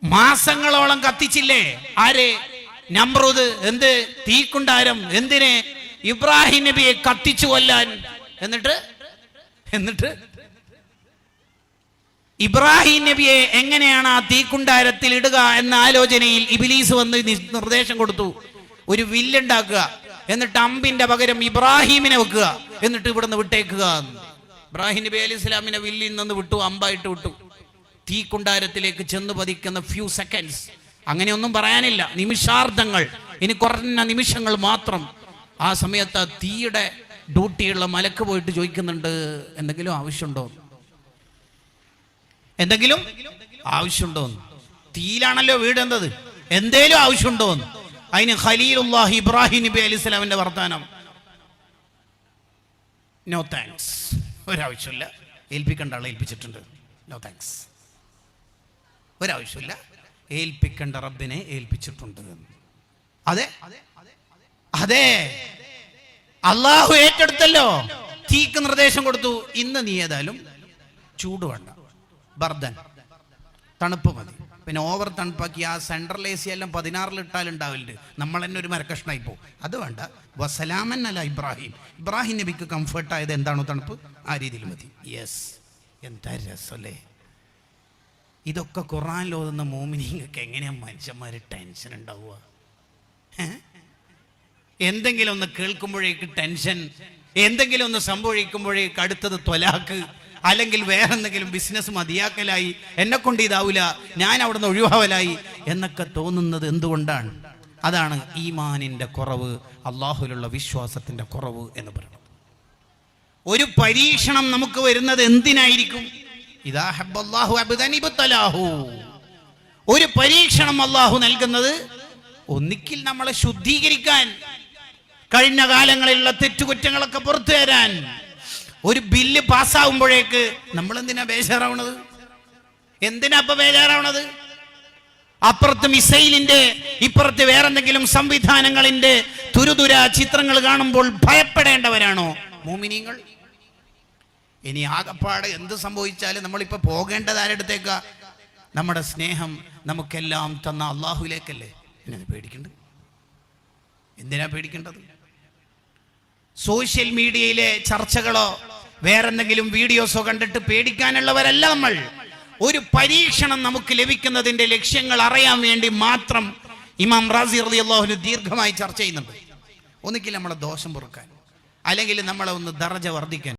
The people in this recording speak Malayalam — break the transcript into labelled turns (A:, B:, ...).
A: മാസങ്ങളോളം കത്തിച്ചില്ലേ ആര്? നമ്രൂദ്. എന്ത്? തീക്കുണ്ടാരം. എന്തിനെ? ഇബ്രാഹിം നബിയെ കത്തിച്ചു കൊല്ലാൻ. എന്നിട്ട് ഇബ്രാഹിം നബിയെ എങ്ങനെയാണ് ആ തീക്കുണ്ടാരത്തിൽ ഇടുക എന്ന ആലോചനയിൽ ഇബ്ലീസ് വന്ന് നിർദ്ദേശം കൊടുത്തു. ഒരു വില്ലുണ്ടാക്കുക, എന്നിട്ട് അമ്പിന്റെ പകരം ഇബ്രാഹിമിനെ വെക്കുക, എന്നിട്ട് ഇവിടുന്ന് വിട്ടേക്കുക. ഇബ്രാഹിം നബി അലൈഹി സ്വലാമിനെ വില്ലിൽ നിന്ന് വിട്ടു, അമ്പായിട്ട് വിട്ടു. തീക്കുണ്ടാരത്തിലേക്ക് ചെന്ന് പതിക്കുന്ന ഫ്യൂ സെക്കൻഡ്സ്. അങ്ങനെയൊന്നും പറയാനില്ല, നിമിഷാർദ്ധങ്ങൾ, ഇനി കുറഞ്ഞ നിമിഷങ്ങൾ മാത്രം. ആ സമയത്ത് തീയുടെ ഡ്യൂട്ടിയുള്ള മലക്ക് പോയിട്ട് ചോദിക്കുന്നുണ്ട്, എന്തെങ്കിലും ആവശ്യമുണ്ടോ? എന്തെങ്കിലും ആവശ്യമുണ്ടോന്ന്. തീയിലാണല്ലോ വീടെന്തത്, എന്തേലും ആവശ്യമുണ്ടോന്ന്. അതിന് ഖലീലുല്ലാഹി ഇബ്രാഹിം നബി അലൈഹി സ്വലാമിന്റെ വർത്താനം, നോ താങ്ക്സ്, ഒരാവശ്യമില്ല, ഏൽപ്പിക്കേണ്ട ആളെ ഏൽപ്പിച്ചിട്ടുണ്ട്, നോ താങ്ക്സ്, ഒരാവശ്യമില്ല, ഏൽപ്പിക്കേണ്ട റബ്ബിനെ ഏൽപ്പിച്ചിട്ടുണ്ട്. അതെ അതെ, അള്ളാഹു ഏറ്റെടുത്തല്ലോ. തീക്ക് നിർദ്ദേശം കൊടുത്തു, ഇന്ന് നീ ഏതായാലും ചൂട് വേണ്ട, ബർദൻ, തണുപ്പ് മതി. പിന്നെ ഓവർ തണുപ്പാക്കി ആ സെൻട്രൽ എ സി എല്ലാം 16 ഇട്ടാലുണ്ടാവില്ല, നമ്മൾ തന്നെ ഒരു മരക്കഷ്ണായി പോകും. അത് വേണ്ട. വസലാമൻ അല്ല ഇബ്രാഹിം, ഇബ്രാഹിം നബിക്ക് കംഫർട്ടായത് എന്താണോ തണുപ്പ്, ആ രീതിയിൽ മതി. യെസ്, എന്താ രസമല്ലേ. ഇതൊക്കെ ഖുർആനിൽ ഓതുന്ന മോമിനീങ്ങൾക്ക് എങ്ങനെയാണ് മനുഷ്യന്മാർ ടെൻഷൻ ഉണ്ടാവുക? എന്തെങ്കിലും ഒന്ന് കേൾക്കുമ്പോഴേക്ക് ടെൻഷൻ, എന്തെങ്കിലും ഒന്ന് സംഭവിക്കുമ്പോഴേക്ക് അടുത്തത് ത്വലാക്ക്, അല്ലെങ്കിൽ വേറെന്തെങ്കിലും ബിസിനസ് മതിയാക്കലായി, എന്നെ കൊണ്ട് ഇതാവില്ല, ഞാൻ അവിടെ നിന്ന് ഒഴിവാവലായി എന്നൊക്കെ തോന്നുന്നത് എന്തുകൊണ്ടാണ്? അതാണ് ഈമാനിന്റെ കുറവ്, അള്ളാഹുലുള്ള വിശ്വാസത്തിന്റെ കുറവ് എന്ന് പറയുന്നത്. ഒരു പരീക്ഷണം നമുക്ക് വരുന്നത് എന്തിനായിരിക്കും? ഇദാ ഹബ്ബല്ലാഹു അബ്ദൻ ഇബ്തലാഹു. ഒരു പരീക്ഷണം അള്ളാഹു നൽകുന്നത് ഒന്നിക്കിൽ നമ്മളെ ശുദ്ധീകരിക്കാൻ, കഴിഞ്ഞ കാലങ്ങളിലുള്ള തെറ്റുകുറ്റങ്ങളൊക്കെ പുറത്തു തരാൻ. ഒരു ബില്ല് പാസ്സാവുമ്പോഴേക്ക് നമ്മൾ എന്തിനാ ബേജാറാവണത്? എന്തിനാ ഇപ്പൊ ബേജാറാവണത്? അപ്പുറത്ത് മിസൈലിന്റെ, ഇപ്പുറത്ത് വേറെന്തെങ്കിലും സംവിധാനങ്ങളിന്റെ തുരുതുര ചിത്രങ്ങൾ കാണുമ്പോൾ ഭയപ്പെടേണ്ടവരാണോ മോമിനീങ്ങൾ? ഇനി ആകപ്പാട് എന്ത് സംഭവിച്ചാലും നമ്മളിപ്പോ പോകേണ്ടത് ആരെടുത്തേക്കാ? നമ്മുടെ സ്നേഹം നമുക്കെല്ലാം തന്ന അള്ളാഹുലേക്കല്ലേ. എന്തിനാ പേടിക്കേണ്ടത്? സോഷ്യൽ മീഡിയയിലെ ചർച്ചകളോ വേറെന്തെങ്കിലും വീഡിയോസോ കണ്ടിട്ട് പേടിക്കാനുള്ളവരല്ല നമ്മൾ. ഒരു പരീക്ഷണം നമുക്ക് ലഭിക്കുന്നതിന്റെ ലക്ഷ്യങ്ങൾ അറിയാൻ വേണ്ടി മാത്രം ഇമാം റാസി റളിയല്ലാഹു അൻഹു ദീർഘമായി ചർച്ച ചെയ്യുന്നുണ്ട്. ഒന്നുകിൽ നമ്മളെ ദോഷം പൊറുക്കാൻ, അല്ലെങ്കിൽ നമ്മളെ ഒന്ന് ദർജ വർദ്ധിക്കാൻ.